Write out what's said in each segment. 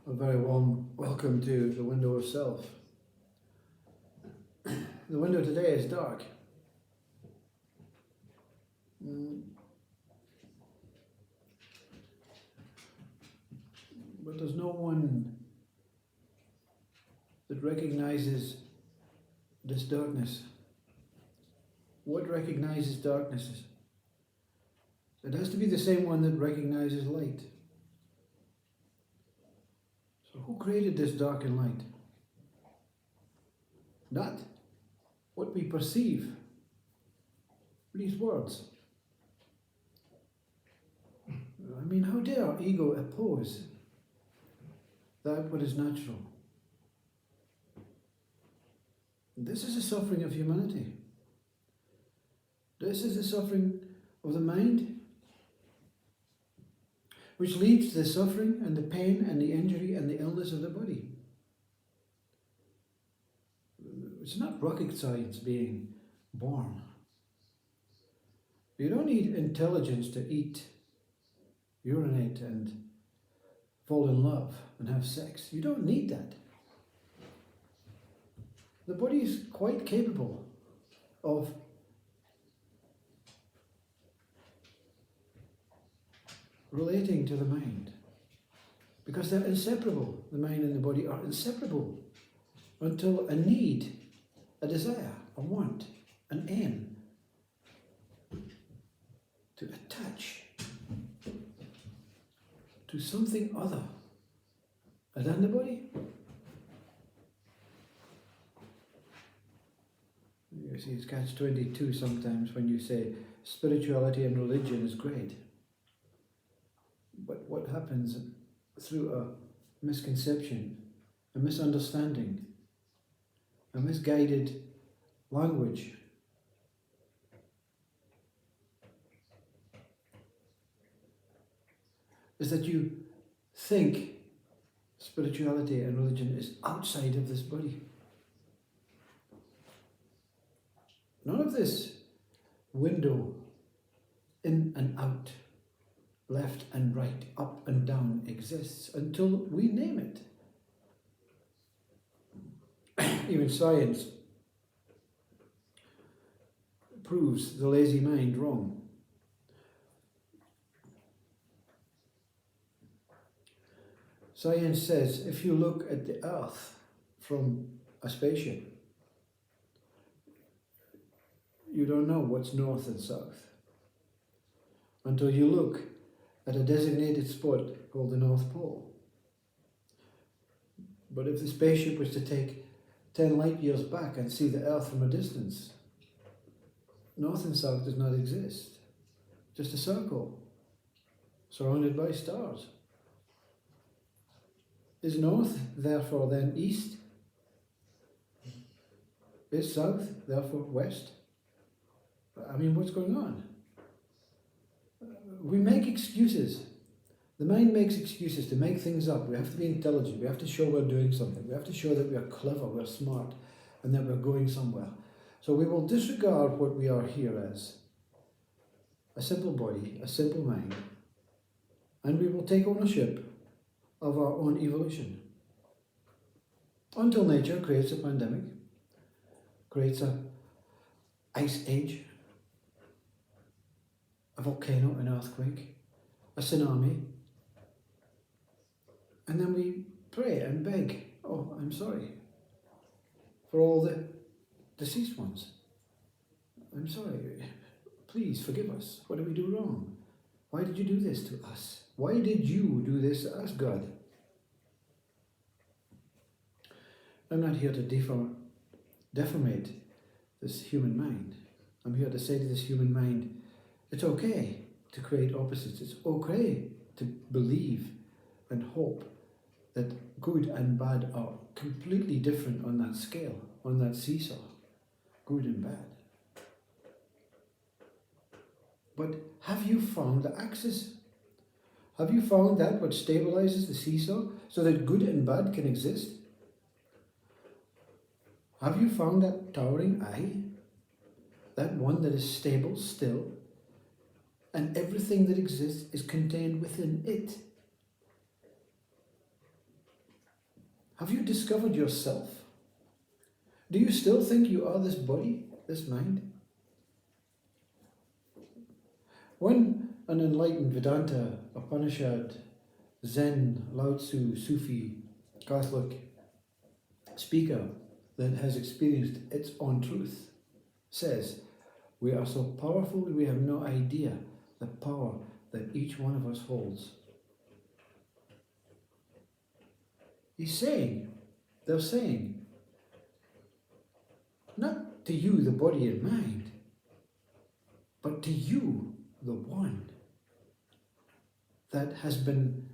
A very warm welcome to the window of self. The window today is dark. But there's no one that recognizes this darkness. What recognizes darkness? It has to be the same one that recognizes light. So who created this dark and light? Not what we perceive. These words. I mean, how dare our ego oppose that what is natural? This is the suffering of humanity. This is the suffering of the mind, which leads to the suffering and the pain and the injury and the illness of the body. It's not rocket science being born. You don't need intelligence to eat, urinate, and fall in love and have sex. You don't need that. The body is quite capable of relating to the mind, because they're inseparable. The mind and the body are inseparable until a need, a desire, a want, an aim to attach to something other than the body. You see, it's catch-22 sometimes when you say spirituality and religion is great. But what happens through a misconception, a misunderstanding, a misguided language, is that you think spirituality and religion is outside of this body. None of this window in and out, left and right, up and down exists until we name it. Even science proves the lazy mind wrong. Science says if you look at the Earth from a spaceship, you don't know what's north and south until you look at a designated spot called the North Pole. But if the spaceship was to take 10 light years back and see the Earth from a distance, north and south does not exist. Just a circle surrounded by stars. Is north therefore then east? Is south therefore west? I mean, what's going on? We make excuses. The mind makes excuses to make things up. We have to be intelligent. We have to show we're doing something. We have to show that we are clever, we're smart, and that we're going somewhere. So we will disregard what we are here as. A simple body, a simple mind. And we will take ownership of our own evolution. Until nature creates a pandemic, creates an ice age, a volcano, an earthquake, a tsunami, and then we pray and beg, oh, I'm sorry for all the deceased ones. I'm sorry, please forgive us. What did we do wrong? Why did you do this to us? Why did you do this to us, God? I'm not here to deformate this human mind. I'm here to say to this human mind, it's okay to create opposites. It's okay to believe and hope that good and bad are completely different on that scale, on that seesaw, good and bad. But have you found the axis? Have you found that what stabilizes the seesaw so that good and bad can exist? Have you found that towering eye? That one that is stable, still, and everything that exists is contained within it. Have you discovered yourself? Do you still think you are this body, this mind? When an enlightened Vedanta, Upanishad, Zen, Lao Tzu, Sufi, Catholic speaker that has experienced its own truth says, we are so powerful we have no idea the power that each one of us holds. They're saying, not to you, the body and mind, but to you, the one that has been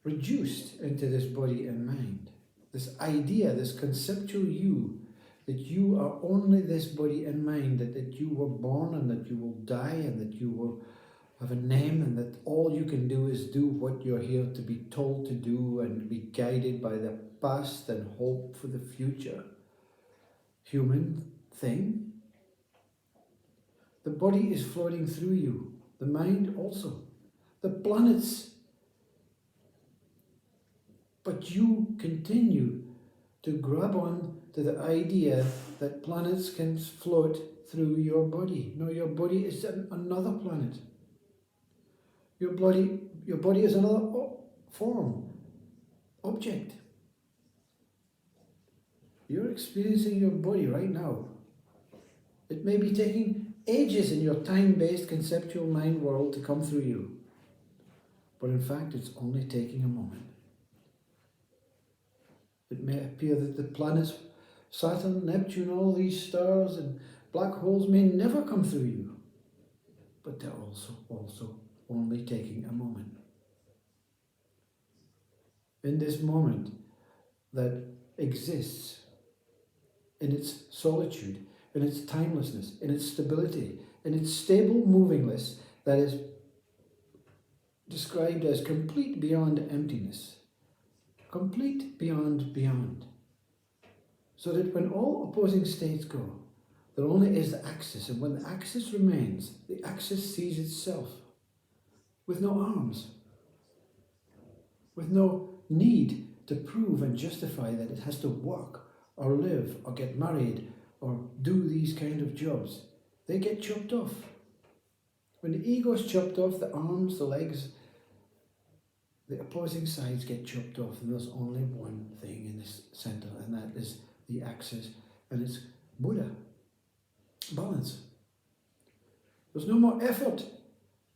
reduced into this body and mind. This idea, this conceptual you, that you are only this body and mind, that you were born and that you will die and that you will have a name and that all you can do is do what you're here to be told to do and be guided by the past and hope for the future. Human thing. The body is floating through you, the mind also, the planets. But you continue to grab on to the idea that planets can float through your body. No, your body is another planet. Your body is another form, object. You're experiencing your body right now. It may be taking ages in your time-based conceptual mind world to come through you. But in fact, it's only taking a moment. It may appear that the planets, Saturn, Neptune, all these stars and black holes may never come through you. But they're also only taking a moment. In this moment that exists, in its solitude, in its timelessness, in its stability, in its stable movingness that is described as complete beyond emptiness, complete beyond. So that when all opposing states go, there only is the axis, and when the axis remains, the axis sees itself with no arms, with no need to prove and justify that it has to work or live or get married or do these kind of jobs. They get chopped off. When the ego is chopped off, the arms, the legs, the opposing sides get chopped off, and there's only one thing in this center, and that is the axis, and it's Buddha. Balance. There's no more effort,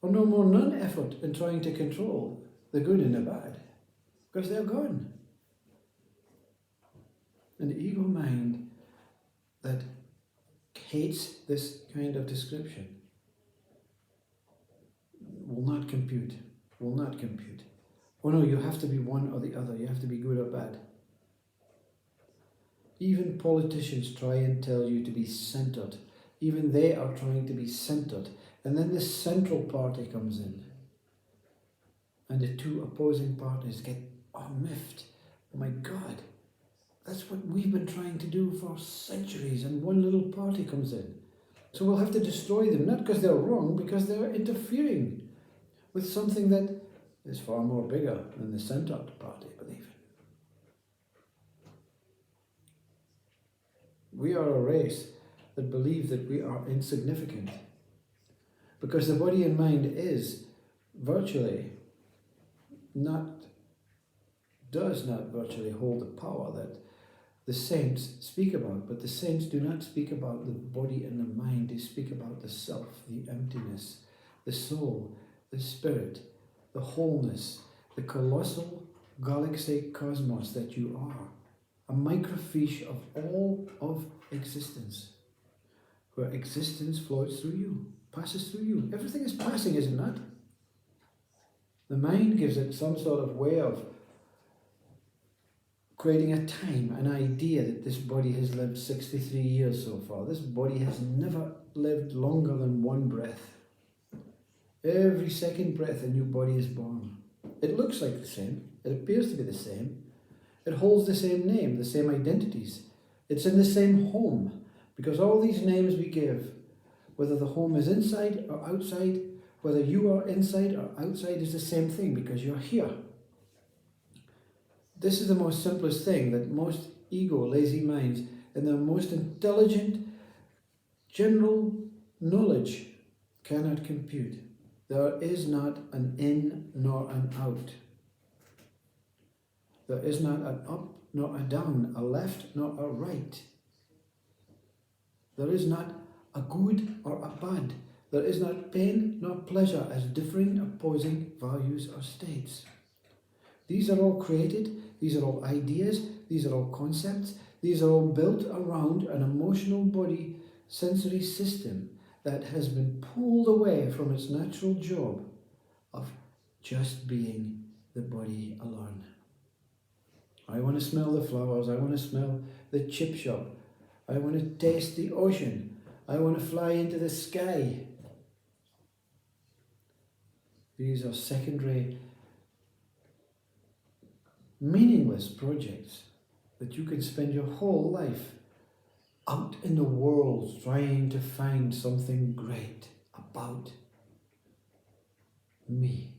or no more non-effort in trying to control the good and the bad, because they're gone. And the ego mind that hates this kind of description will not compute. Oh no, you have to be one or the other. You have to be good or bad. Even politicians try and tell you to be centered. Even they are trying to be centered. And then the central party comes in. And the two opposing parties get miffed. Oh my God, that's what we've been trying to do for centuries, and one little party comes in. So we'll have to destroy them, not because they're wrong, because they're interfering with something that is far more bigger than the centered party believe. We are a race that believe that we are insignificant, because the body and mind is virtually does not virtually hold the power that the saints speak about. But the saints do not speak about the body and the mind. They speak about the self, the emptiness, the soul, the spirit, the wholeness, the colossal galaxy cosmos that you are, a microfiche of all of existence, where existence floats through you, passes through you. Everything is passing, is it not? The mind gives it some sort of way of creating a time, an idea that this body has lived 63 years so far. This body has never lived longer than one breath. Every second breath a new body is born. It looks like the same. It appears to be the same. It holds the same name, the same identities. It's in the same home, because all these names we give, whether the home is inside or outside, whether you are inside or outside, is the same thing, because you're here. This is the most simplest thing that most ego, lazy minds, in their most intelligent, general knowledge cannot compute. There is not an in nor an out. There is not an up nor a down, a left nor a right. There is not a good or a bad. There is not pain nor pleasure as differing opposing values or states. These are all created, these are all ideas, these are all concepts, these are all built around an emotional body sensory system that has been pulled away from its natural job of just being the body alone. I want to smell the flowers, I want to smell the chip shop, I want to taste the ocean, I want to fly into the sky. These are secondary, meaningless projects that you can spend your whole life out in the world trying to find something great about me.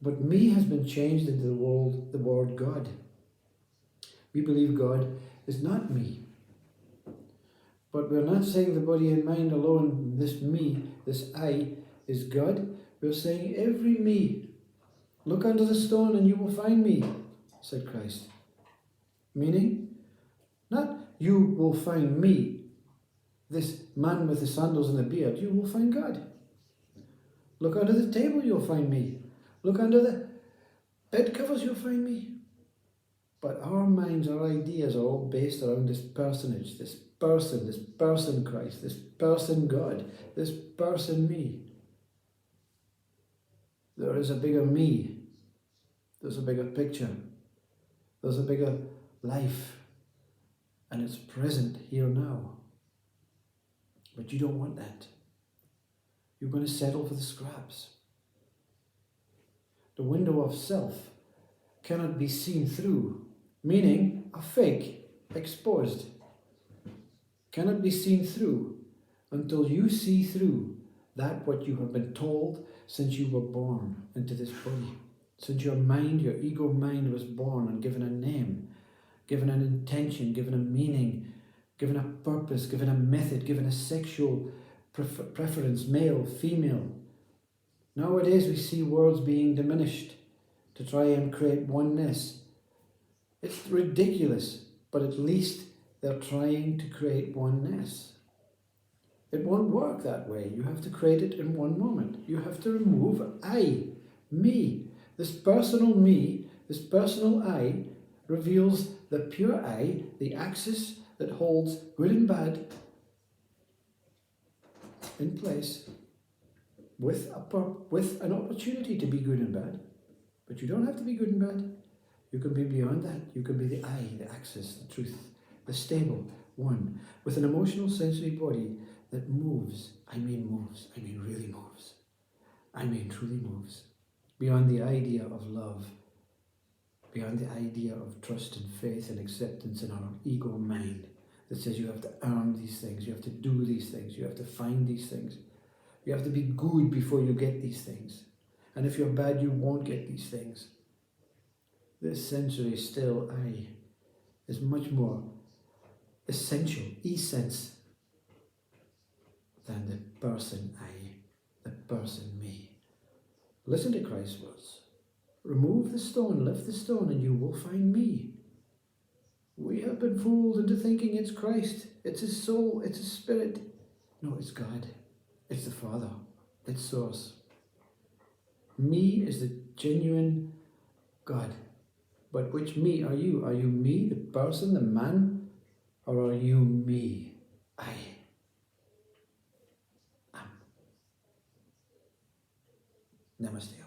But me has been changed into the word God. We believe God is not me. But we're not saying the body and mind alone, this me, this I, is God. We're saying every me. Look under the stone and you will find me, said Christ. Meaning, not you will find me, this man with the sandals and the beard, you will find God. Look under the table, you'll find me. Look under the bed covers, you'll find me. But our minds, our ideas are all based around this personage, this person Christ, this person God, this person me. There is a bigger me. There's a bigger picture. There's a bigger life. And it's present here now. But you don't want that. You're going to settle for the scraps. The window of self cannot be seen through, meaning a fake, exposed, cannot be seen through until you see through that what you have been told since you were born into this body. Since your mind, your ego mind was born and given a name, given an intention, given a meaning, given a purpose, given a method, given a sexual preference, male, female. Nowadays we see worlds being diminished to try and create oneness. It's ridiculous, but at least they're trying to create oneness. It won't work that way. You have to create it in one moment. You have to remove I, me. This personal me, this personal I, reveals the pure I, the axis that holds good and bad in place with an opportunity to be good and bad. But you don't have to be good and bad. You can be beyond that. You can be the I, the axis, the truth, the stable one, with an emotional sensory body that moves. I mean moves. I mean really moves. I mean truly moves. Beyond the idea of love, beyond the idea of trust and faith and acceptance in our ego mind that says you have to earn these things, you have to do these things, you have to find these things, you have to be good before you get these things. And if you're bad, you won't get these things. This sensory still I is much more essential, essence, than the person I, the person me. Listen to Christ's words. Remove the stone, lift the stone, and you will find me. We have been fooled into thinking it's Christ, it's his soul, it's his spirit. No, it's God. It's the Father. It's Source. Me is the genuine God. But which me are you? Are you me, the person, the man? Or are you me? I am. Namaste.